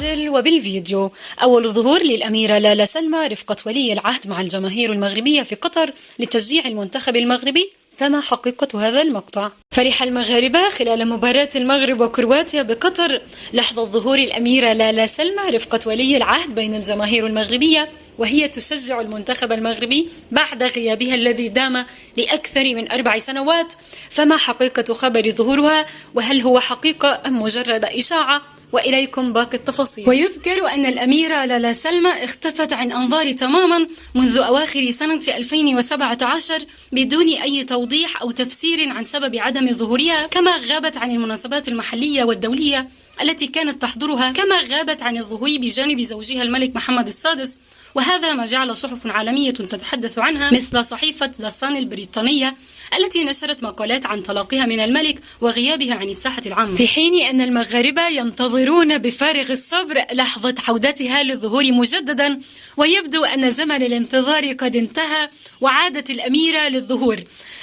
بالمسجل وبالفيديو. أول ظهور للأميرة لالا سلمى رفقة ولي العهد مع الجماهير المغربية في قطر لتشجيع المنتخب المغربي، فما حقيقة هذا المقطع؟ فرح المغاربة خلال مباراة المغرب وكرواتيا بقطر لحظة ظهور الأميرة لالا سلمى رفقة ولي العهد بين الجماهير المغربية، وهي تشجع المنتخب المغربي بعد غيابها الذي دام لأكثر من 4 سنوات. فما حقيقة خبر ظهورها؟ وهل هو حقيقة أم مجرد إشاعة؟ وإليكم باقي التفاصيل. ويذكر أن الأميرة لالا سلمى اختفت عن أنظار تماما منذ أواخر سنة 2017 بدون أي توضيح أو تفسير عن سبب عدم ظهورها، كما غابت عن المناسبات المحلية والدولية التي كانت تحضرها، كما غابت عن الظهور بجانب زوجها الملك محمد السادس، وهذا ما جعل صحف عالمية تتحدث عنها مثل صحيفة ذا صن البريطانية التي نشرت مقالات عن طلاقها من الملك وغيابها عن الساحة العامة، في حين أن المغاربة ينتظرون بفارغ الصبر لحظة عودتها للظهور مجددا. ويبدو أن زمن الانتظار قد انتهى وعادت الأميرة للظهور،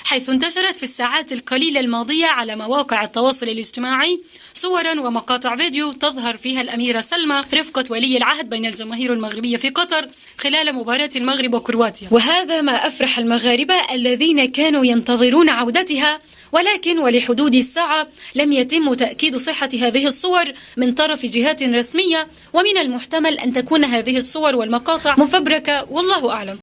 حيث انتشرت في الساعات القليلة الماضية على مواقع التواصل الاجتماعي صورا ومقاطع فيديو تظهر فيها الأميرة سلمى رفقة ولي العهد بين الجماهير المغربية في قطر خلال مباراة المغرب وكرواتيا، وهذا ما أفرح المغاربة الذين كانوا ينتظرون عودتها. ولكن ولحدود الساعة لم يتم تأكيد صحة هذه الصور من طرف جهات رسمية، ومن المحتمل أن تكون هذه الصور والمقاطع مفبركة، والله أعلم.